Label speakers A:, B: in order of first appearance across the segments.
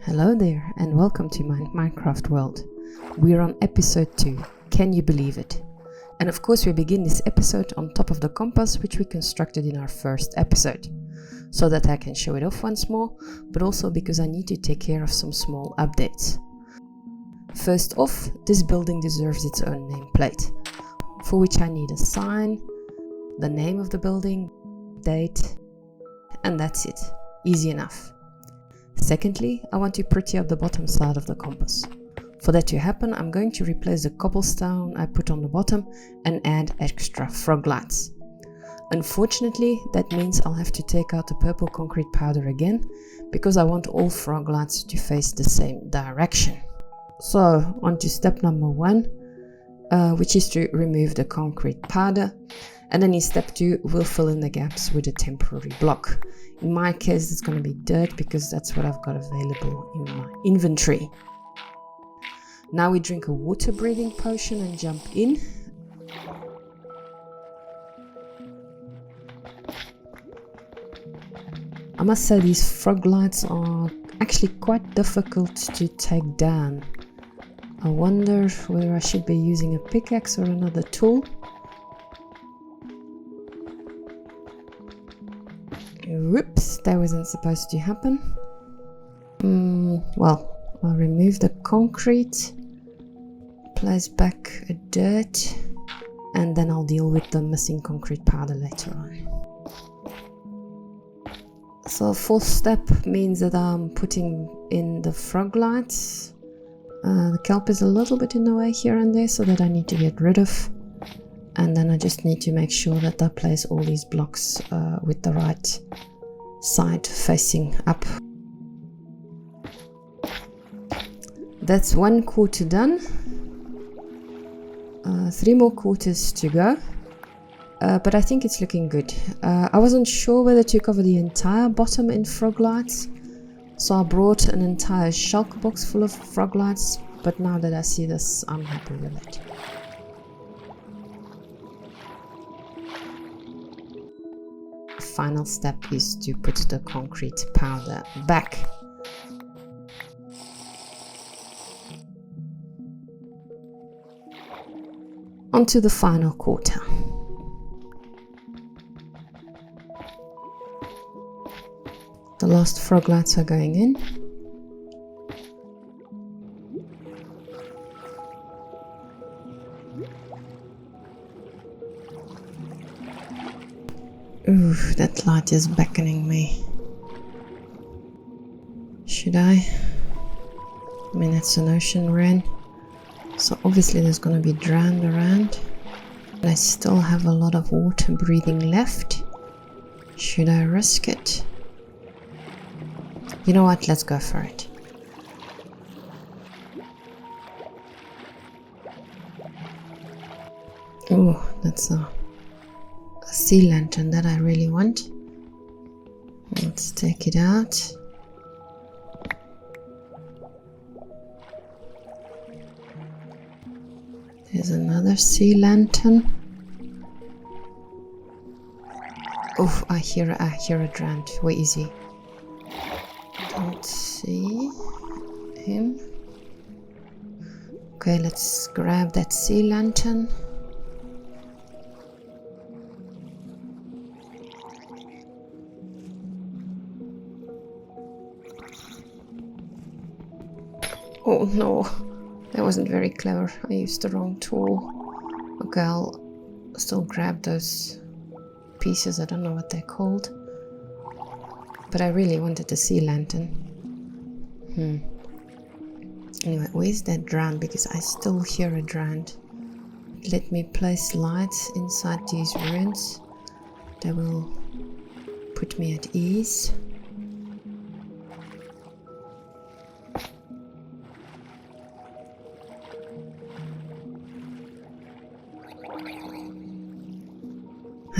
A: Hello there and welcome to my Minecraft world. We're on episode 2, can you believe it? And of course we begin this episode on top of the compass which we constructed in our first episode. So that I can show it off once more, but also because I need to take care of some small updates. First off, this building deserves its own nameplate, for which I need a sign, the name of the building, date, and that's it. Easy enough. Secondly, I want to pretty up the bottom side of the compass. For that to happen, I'm going to replace the cobblestone I put on the bottom and add extra frog lights. Unfortunately, that means I'll have to take out the purple concrete powder again, because I want all frog lights to face the same direction. So, on to step number 1, which is to remove the concrete powder. And then in step 2, we'll fill in the gaps with a temporary block. In my case, it's going to be dirt because that's what I've got available in my inventory. Now we drink a water breathing potion and jump in. I must say these frog lights are actually quite difficult to take down. I wonder whether I should be using a pickaxe or another tool. Whoops, that wasn't supposed to happen. Well, I'll remove the concrete, place back a dirt, and then I'll deal with the missing concrete powder later on. So fourth step means that I'm putting in the frog lights. The kelp is a little bit in the way here and there, so that I need to get rid of. And then I just need to make sure that I place all these blocks with the right side facing up. That's 1 quarter done. 3 more quarters to go. But I think it's looking good. I wasn't sure whether to cover the entire bottom in frog lights, so I brought an entire shulker box full of frog lights, but now that I see this, I'm happy with it. Final step is to put the concrete powder back. Onto the final quarter. The last frog lights are going in. Ooh, that light is beckoning me. Should I? I mean, it's an ocean wren, so obviously there's going to be drowned around. But I still have a lot of water breathing left. Should I risk it? You know what? Let's go for it. Oh, that's a sea lantern that I really want. Let's take it out. There's another sea lantern. Oh, I hear a drowned. Where is he? Don't see him. Okay, let's grab that sea lantern. Oh no, that wasn't very clever. I used the wrong tool. Okay, I'll still grab those pieces. I don't know what they're called. But I really wanted the sea lantern. Anyway, where's that drowned? Because I still hear a drowned. Let me place lights inside these ruins. That will put me at ease.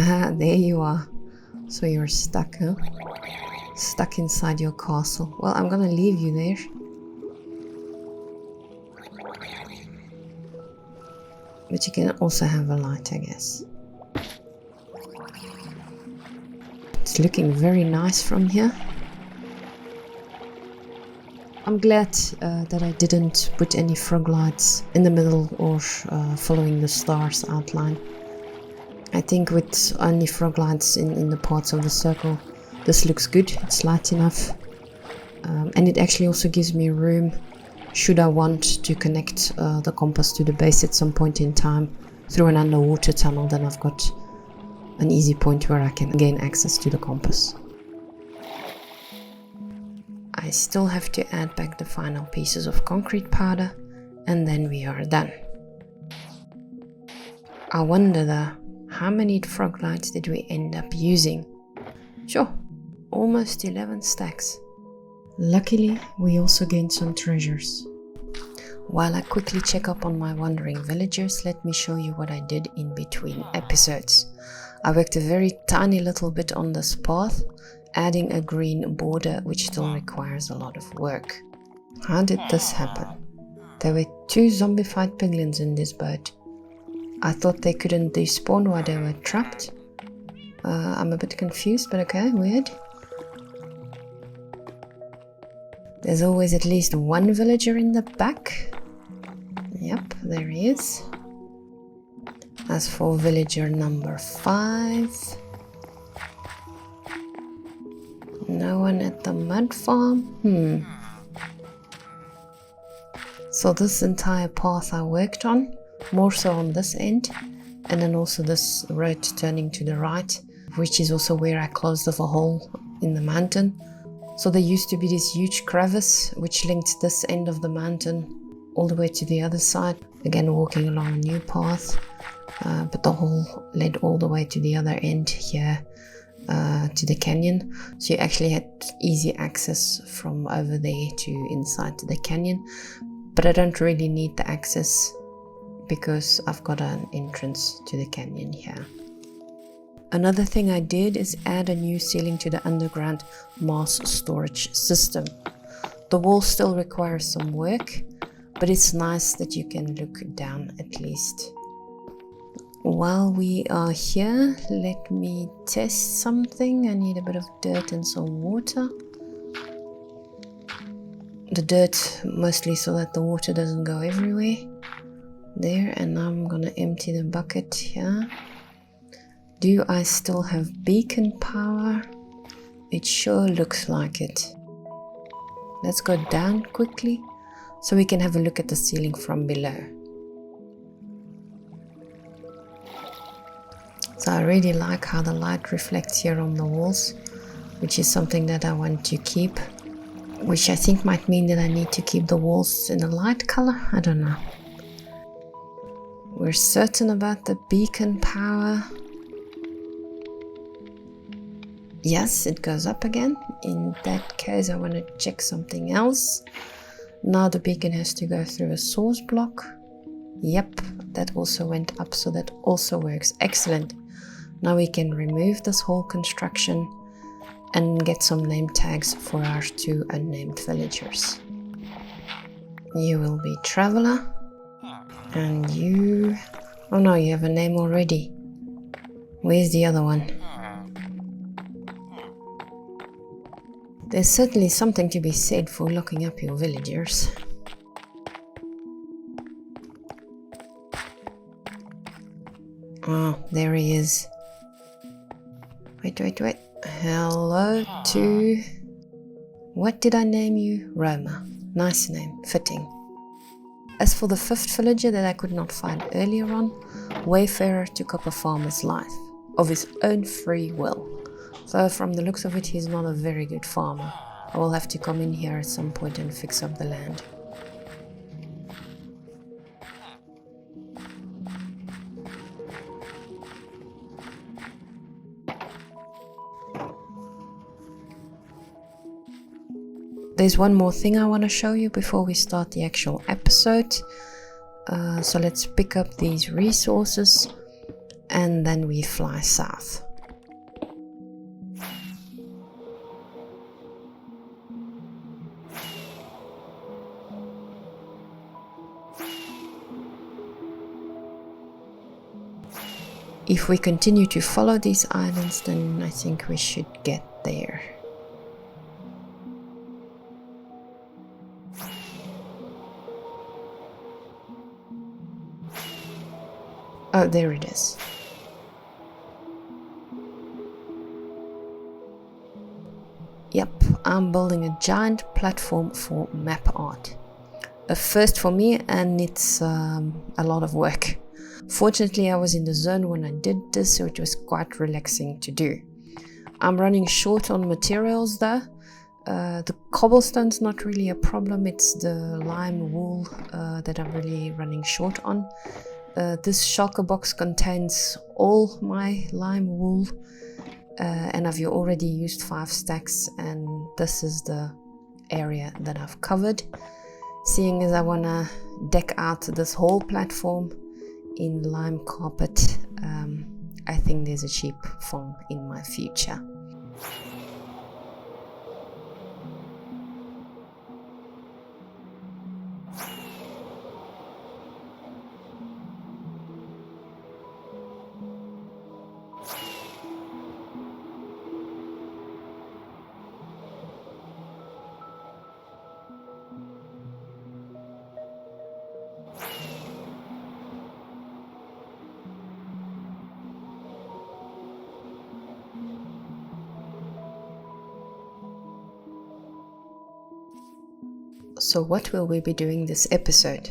A: Ah, there you are. So you're stuck, huh? Stuck inside your castle. Well, I'm gonna leave you there. But you can also have a light, I guess. It's looking very nice from here. I'm glad that I didn't put any frog lights in the middle or following the stars outline. I think with only frog lights in the parts of the circle, this looks good, it's light enough. And it actually also gives me room, should I want to connect the compass to the base at some point in time through an underwater tunnel, then I've got an easy point where I can gain access to the compass. I still have to add back the final pieces of concrete powder, and then we are done. I wonder though, how many frog lights did we end up using? Sure, almost 11 stacks. Luckily, we also gained some treasures. While I quickly check up on my wandering villagers, let me show you what I did in between episodes. I worked a very tiny little bit on this path, adding a green border which still requires a lot of work. How did this happen? There were 2 zombified piglins in this boat. I thought they couldn't despawn while they were trapped. I'm a bit confused, but okay, weird. There's always at least one villager in the back. Yep, there he is. As for villager number 5, no one at the mud farm. So this entire path I worked on, more so on this end, and then also this road turning to the right, which is also where I closed off a hole in the mountain. So there used to be this huge crevice which linked this end of the mountain all the way to the other side. Again, walking along a new path, but the hole led all the way to the other end here, to the canyon. So you actually had easy access from over there to inside the canyon. But I don't really need the access because I've got an entrance to the canyon here. Another thing I did is add a new ceiling to the underground mass storage system. The wall still requires some work, but it's nice that you can look down at least. While we are here, let me test something. I need a bit of dirt and some water. The dirt mostly so that the water doesn't go everywhere. There, and now I'm gonna empty the bucket here. Do I still have beacon power? It sure looks like it. Let's go down quickly so we can have a look at the ceiling from below. So I really like how the light reflects here on the walls, which is something that I want to keep, which I think might mean that I need to keep the walls in a light color. I don't know. We're certain about the beacon power. Yes, it goes up again. In that case, I want to check something else. Now the beacon has to go through a source block. Yep, that also went up, so that also works. Excellent. Now we can remove this whole construction and get some name tags for our 2 unnamed villagers. You will be Traveler. And you... oh no, you have a name already. Where's the other one? There's certainly something to be said for locking up your villagers. Oh, there he is. Wait. Hello to... what did I name you? Roma. Nice name, fitting. As for the 5th villager that I could not find earlier on, Wayfarer took up a farmer's life, of his own free will. So from the looks of it, he's not a very good farmer. I will have to come in here at some point and fix up the land. There's one more thing I want to show you before we start the actual episode. So let's pick up these resources and then we fly south. If we continue to follow these islands, then I think we should get there. Oh, there it is. Yep, I'm building a giant platform for map art. A first for me, and it's a lot of work. Fortunately, I was in the zone when I did this, so it was quite relaxing to do. I'm running short on materials though. The cobblestone's not really a problem, it's the lime wool that I'm really running short on. This shulker box contains all my lime wool, and I've already used 5 stacks, and this is the area that I've covered. Seeing as I want to deck out this whole platform in lime carpet, I think there's a sheep farm in my future. So what will we be doing this episode?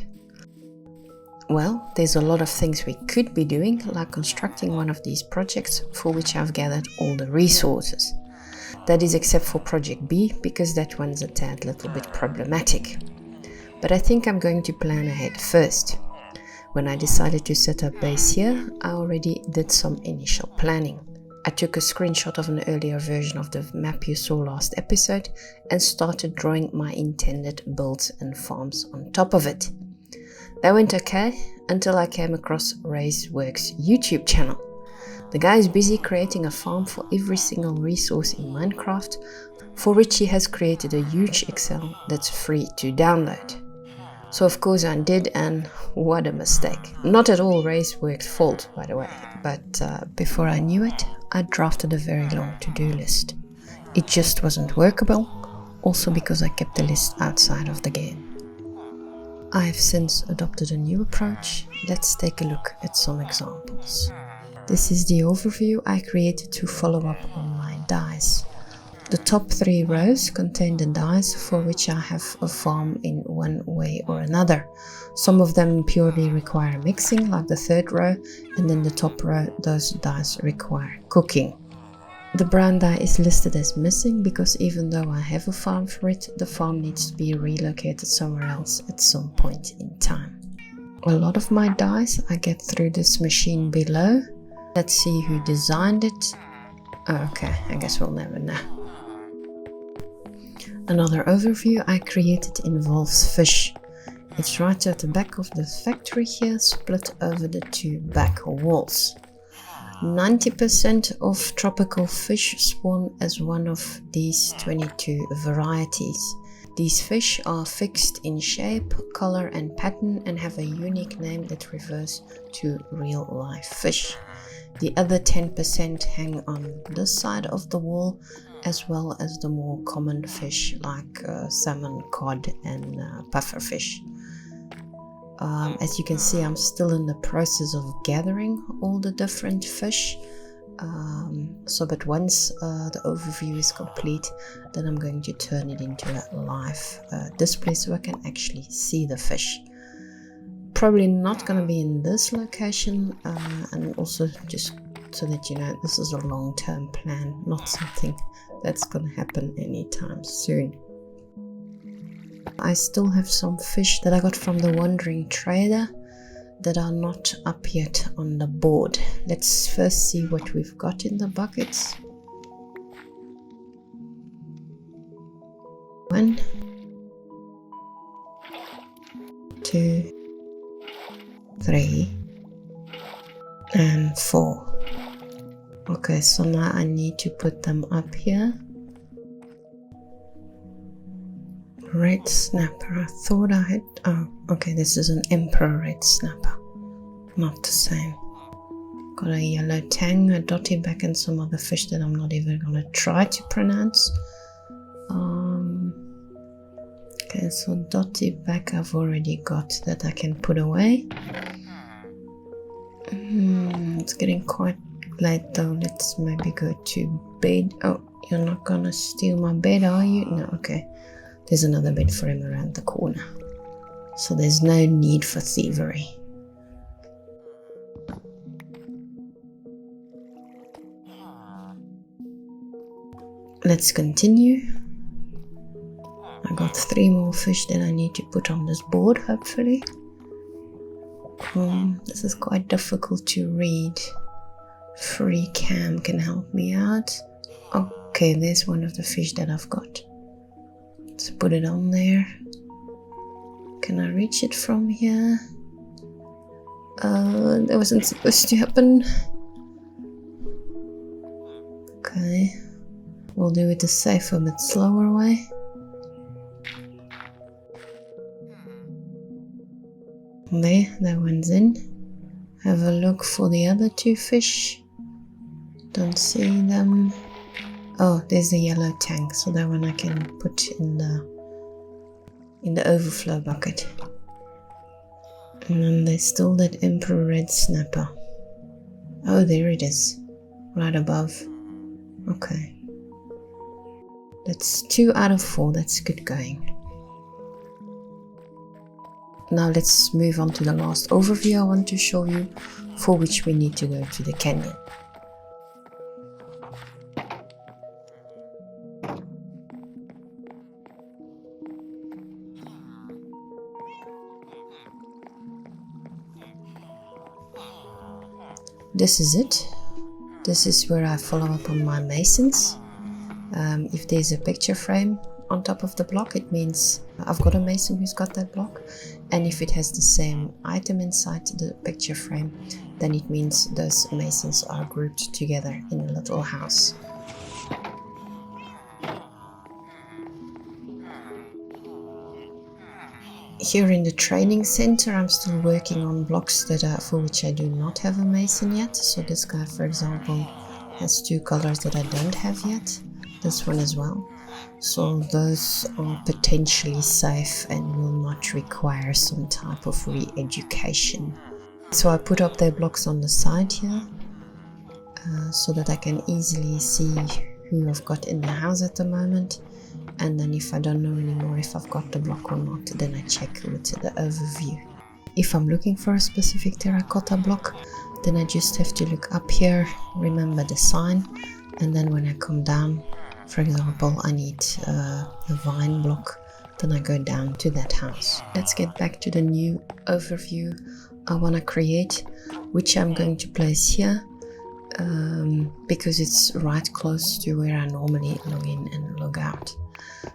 A: Well, there's a lot of things we could be doing, like constructing one of these projects for which I've gathered all the resources. That is except for project B, because that one's a tad little bit problematic. But I think I'm going to plan ahead first. When I decided to set up base here, I already did some initial planning. I took a screenshot of an earlier version of the map you saw last episode and started drawing my intended builds and farms on top of it. That went okay until I came across Raceworks' YouTube channel. The guy is busy creating a farm for every single resource in Minecraft, for which he has created a huge Excel that's free to download. So of course I did, and what a mistake. Not at all Raceworks' fault, by the way, but before I knew it, I drafted a very long to-do list. It just wasn't workable, also because I kept the list outside of the game. I have since adopted a new approach. Let's take a look at some examples. This is the overview I created to follow up on my dice. The top 3 rows contain the dice for which I have a farm in one way or another. Some of them purely require mixing, like the 3rd row, and then the top row, those dice require cooking. The brown die is listed as missing because even though I have a farm for it, the farm needs to be relocated somewhere else at some point in time. A lot of my dice I get through this machine below. Let's see who designed it. Okay, I guess we'll never know. Another overview I created involves fish. It's right at the back of the factory here, split over the 2 back walls. 90% of tropical fish spawn as one of these 22 varieties. These fish are fixed in shape, color and pattern and have a unique name that refers to real life fish. The other 10% hang on this side of the wall, as well as the more common fish like salmon, cod and pufferfish. As you can see, I'm still in the process of gathering all the different fish. But once the overview is complete, then I'm going to turn it into a live display so I can actually see the fish. Probably not going to be in this location, and also just so that you know, this is a long-term plan, not something that's going to happen anytime soon. I still have some fish that I got from the Wandering Trader that are not up yet on the board. Let's first see what we've got in the buckets. 1, 2, 3 and 4. Okay, so now I need to put them up here. Red snapper, I thought I had, oh okay, this is an emperor red snapper, not the same. Got a yellow tang, a dotty back and some other fish that I'm not even gonna try to pronounce. Okay, so dotty back I've already got, that I can put away. It's getting quite late though. Let's maybe go to bed. Oh, you're not gonna steal my bed, are you? No, okay. There's another bed for him around the corner. So there's no need for thievery. Let's continue. I got 3 more fish that I need to put on this board, hopefully. This is quite difficult to read. Free cam can help me out. Okay, there's one of the fish that I've got. Let's put it on there. Can I reach it from here? That wasn't supposed to happen. Okay. We'll do it the safer but slower way. There, that one's in. Have a look for the other 2 fish. Don't see them. Oh, there's the yellow tank, so that one I can put in the overflow bucket. And then there's still that emperor red snapper. Oh, there it is, right above. Okay. That's 2 out of 4, that's good going. Now let's move on to the last overview I want to show you, for which we need to go to the canyon. This is it. This is where I follow up on my masons. If there's a picture frame on top of the block, it means I've got a mason who's got that block. And if it has the same item inside the picture frame, then it means those masons are grouped together in a little house. Here in the training center, I'm still working on blocks for which I do not have a mason yet. So this guy, for example, has 2 colors that I don't have yet. This one as well. So those are potentially safe and will not require some type of re-education. So I put up their blocks on the side here, so that I can easily see who I've got in the house at the moment. And then if I don't know anymore if I've got the block or not, then I check with the overview. If I'm looking for a specific terracotta block, then I just have to look up here, remember the sign, and then when I come down, for example, I need the vine block, then I go down to that house. Let's get back to the new overview I want to create, which I'm going to place here, because it's right close to where I normally log in and log out.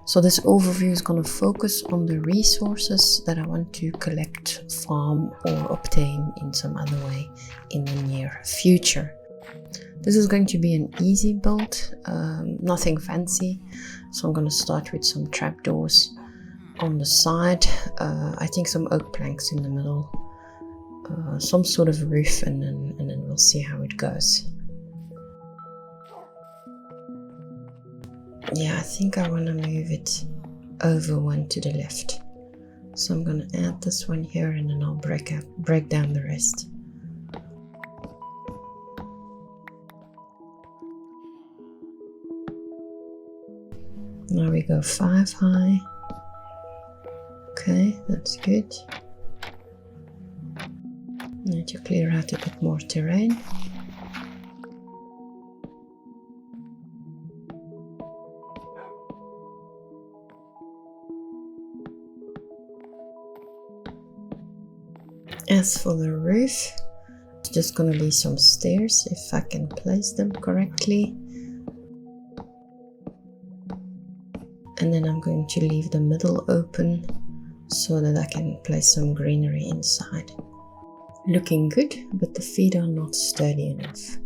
A: So this overview is going to focus on the resources that I want to collect, farm, or obtain in some other way in the near future. This is going to be an easy build, nothing fancy. So I'm going to start with some trapdoors on the side, I think some oak planks in the middle, some sort of roof, and then we'll see how it goes. Yeah, I think I want to move it over one to the left. So I'm going to add this one here, and then I'll break down the rest. Now we go 5 high. Okay, that's good. Need to clear out a bit more terrain. As for the roof, it's just gonna be some stairs if I can place them correctly. And then I'm going to leave the middle open so that I can place some greenery inside. Looking good, but the feet are not sturdy enough.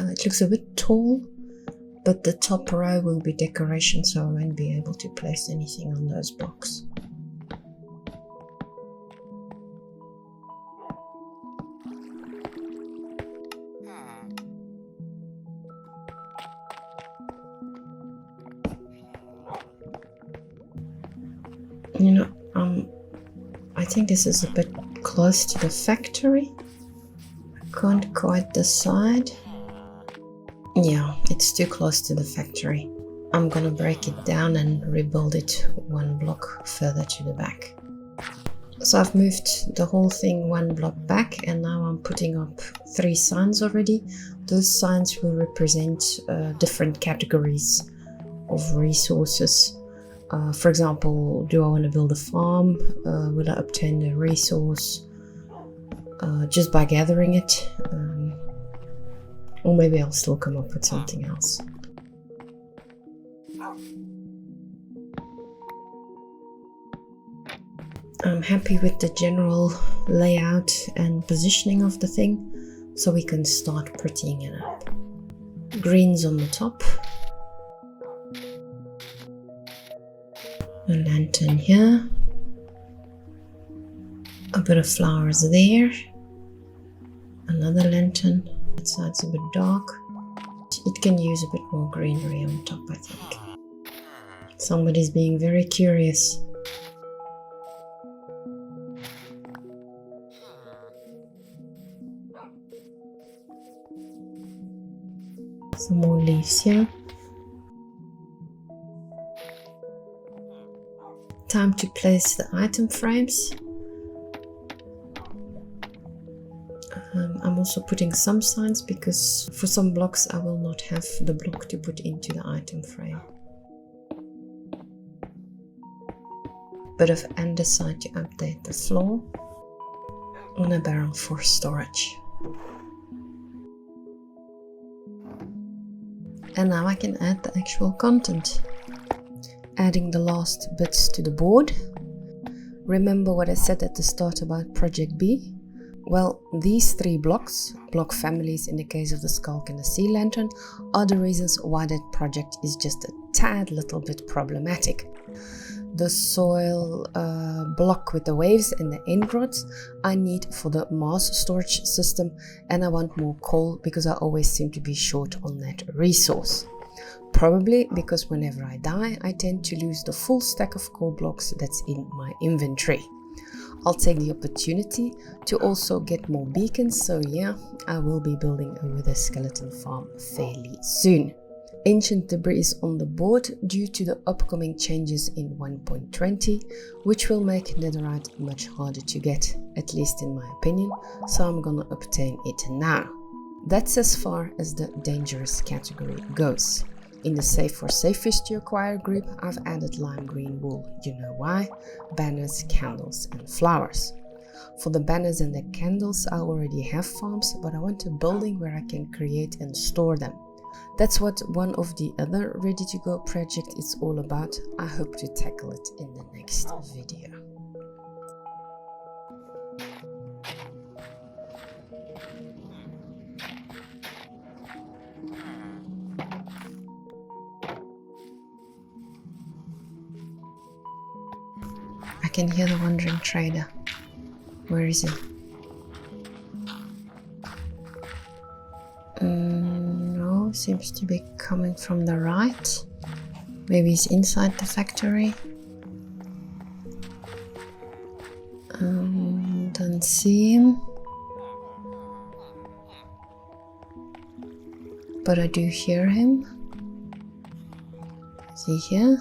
A: It looks a bit tall, but the top row will be decoration, so I won't be able to place anything on those blocks. You know, I think this is a bit close to the factory. I can't quite decide. Yeah, it's too close to the factory. I'm gonna break it down and rebuild it one block further to the back. So I've moved the whole thing one block back, and now I'm putting up 3 signs already. Those signs will represent different categories of resources. For example, do I want to build a farm? Will I obtain a resource just by gathering it? Or maybe I'll still come up with something else. I'm happy with the general layout and positioning of the thing, so we can start prettying it up. Greens on the top. A lantern here. A bit of flowers there. Another lantern. That side's a bit dark. It can use a bit more greenery on top, I think. Somebody's being very curious. Some more leaves here. Time to place the item frames. I'm also putting some signs because for some blocks I will not have the block to put into the item frame. Bit of andesite to update the floor. On a barrel for storage. And now I can add the actual content. Adding the last bits to the board. Remember what I said at the start about Project B? Well, these 3 blocks, block families in the case of the skulk and the sea lantern, are the reasons why that project is just a tad little bit problematic. The soil block with the waves and the end rods I need for the mass storage system, and I want more coal because I always seem to be short on that resource. Probably because whenever I die I tend to lose the full stack of coal blocks that's in my inventory. I'll take the opportunity to also get more beacons, so yeah, I will be building a wither skeleton farm fairly soon. Ancient debris is on the board due to the upcoming changes in 1.20, which will make netherite much harder to get, at least in my opinion, so I'm gonna obtain it now. That's as far as the dangerous category goes. In the Save for Safe to Acquire group, I've added lime green wool, you know why, banners, candles and flowers. For the banners and the candles I already have farms, but I want a building where I can create and store them. That's what one of the other ready to go projects is all about. I hope to tackle it in the next video. I can hear the wandering trader. Where is he? No, seems to be coming from the right. Maybe he's inside the factory. Don't see him. But I do hear him. Is he here?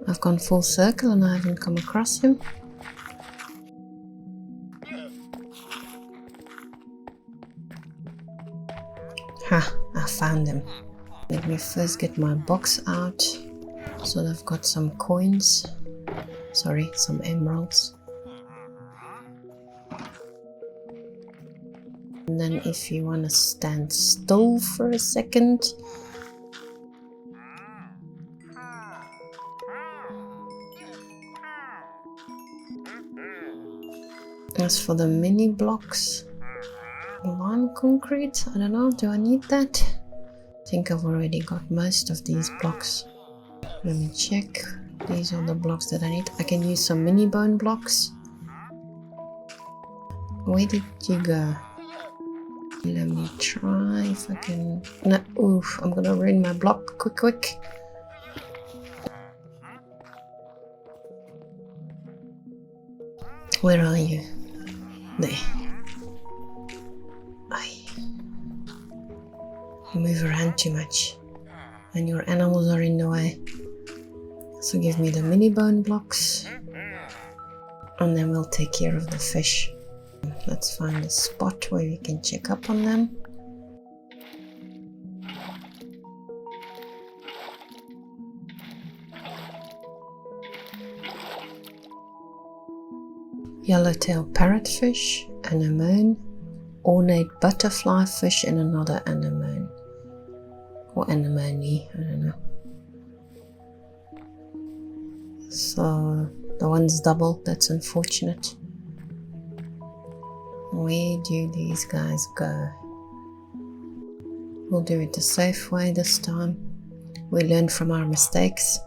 A: I've gone full circle and I haven't come across him. Ha, I found him. Let me first get my box out so that I've got some coins. Sorry, some emeralds. And then if you want to stand still for a second. As for the mini blocks, lime concrete, I don't know, do I need that? I think I've already got most of these blocks. Let me check. These are the blocks that I need. I can use some mini bone blocks. Where did you go? Let me try if I can... No, oof, I'm gonna ruin my block quick. Where are you? There. Aye. You move around too much and your animals are in the way. So give me the mini bone blocks and then we'll take care of the fish. Let's find a spot where we can check up on them. Yellowtail parrotfish, anemone, ornate butterfly fish and another anemone. Or anemone, I don't know. So the one's double, that's unfortunate. Where do these guys go? We'll do it the safe way this time. We learn from our mistakes.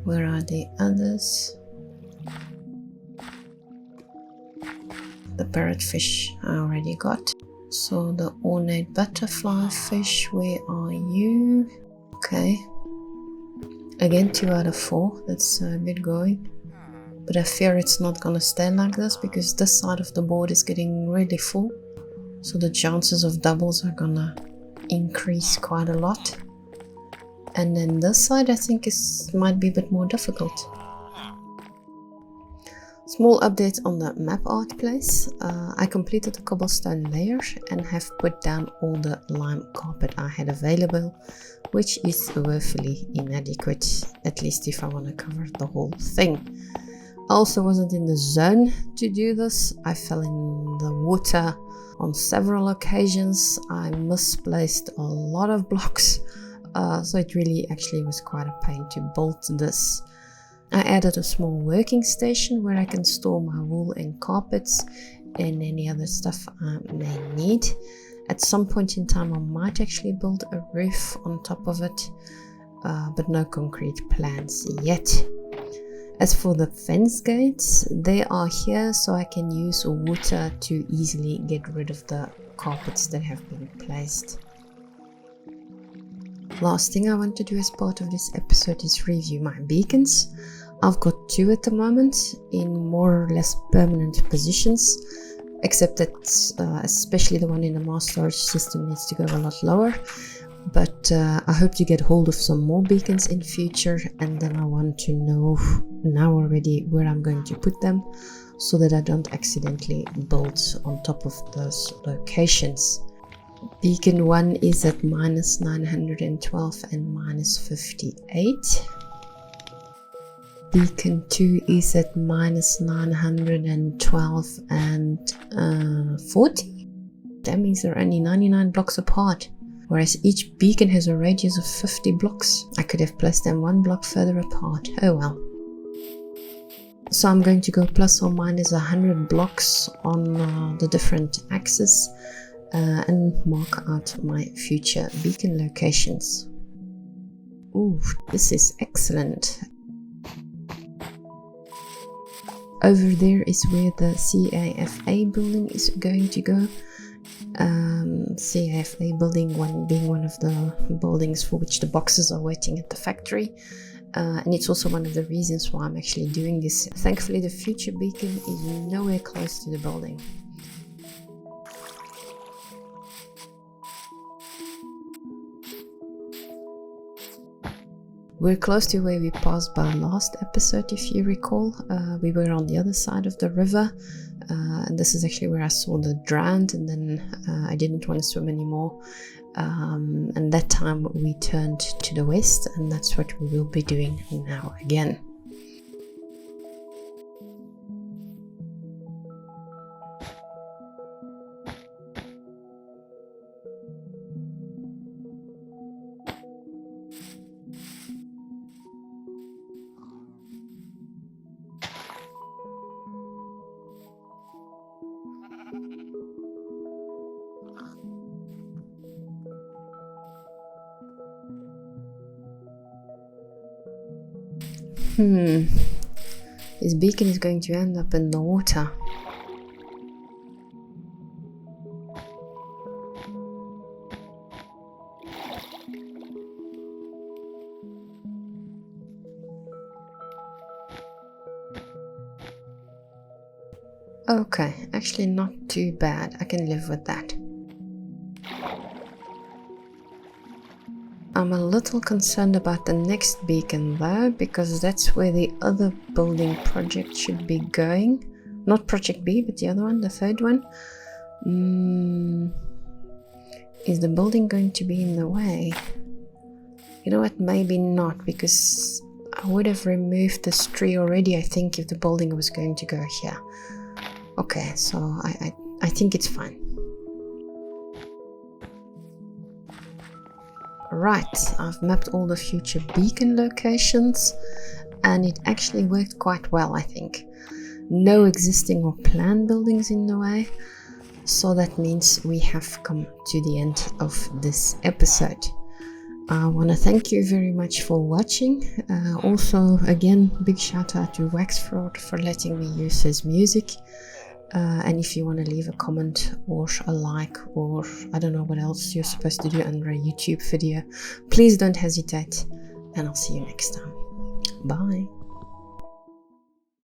A: Where are the others? The parrotfish I already got. So the ornate butterfly fish, where are you? Okay. Again, 2 out of 4. That's a bit going. But I fear it's not gonna stay like this because this side of the board is getting really full. So the chances of doubles are gonna increase quite a lot. And then this side I think might be a bit more difficult. Small update on the map art place. I completed the cobblestone layer and have put down all the lime carpet I had available, which is woefully inadequate, at least if I want to cover the whole thing. I also wasn't in the zone to do this. I fell in the water on several occasions. I misplaced a lot of blocks, so it really actually was quite a pain to build this. I added a small working station where I can store my wool and carpets and any other stuff I may need. At some point in time I might actually build a roof on top of it, but no concrete plans yet. As for the fence gates, they are here so I can use water to easily get rid of the carpets that have been placed. Last thing I want to do as part of this episode is review my beacons. I've got 2 at the moment in more or less permanent positions, except that especially the one in the mass storage system needs to go a lot lower. But I hope to get hold of some more beacons in future, and then I want to know now already where I'm going to put them so that I don't accidentally build on top of those locations. Beacon 1 is at minus 912 and minus 58. Beacon 2 is at minus 912 and 40. That means they're only 99 blocks apart, whereas each beacon has a radius of 50 blocks. I could have placed them 1 block further apart. Oh well. So I'm going to go plus or minus 100 blocks on the different axes and mark out my future beacon locations. Ooh, this is excellent. Over there is where the CAFA building is going to go. CAFA building 1 being one of the buildings for which the boxes are waiting at the factory. And it's also one of the reasons why I'm actually doing this. Thankfully the future beacon is nowhere close to the building. We're close to where we passed by last episode, if you recall. We were on the other side of the river, and this is actually where I saw the drowned, and then I didn't want to swim anymore. And that time we turned to the west, and that's what we will be doing now again. This beacon is going to end up in the water. Okay, actually not too bad. I can live with that. I'm a little concerned about the next beacon though, because that's where the other building project should be going. Not Project B, but the other one, the third one. Is the building going to be in the way? You know what, maybe not, because I would have removed this tree already, I think, if the building was going to go here. Okay, so I think it's fine. Right, I've mapped all the future beacon locations, and it actually worked quite well, I think. No existing or planned buildings in the way, so that means we have come to the end of this episode. I want to thank you very much for watching. Also, again, big shout out to Waxfraud for letting me use his music. And if you want to leave a comment or a like, or I don't know what else you're supposed to do under a YouTube video, please don't hesitate, and I'll see you next time. Bye.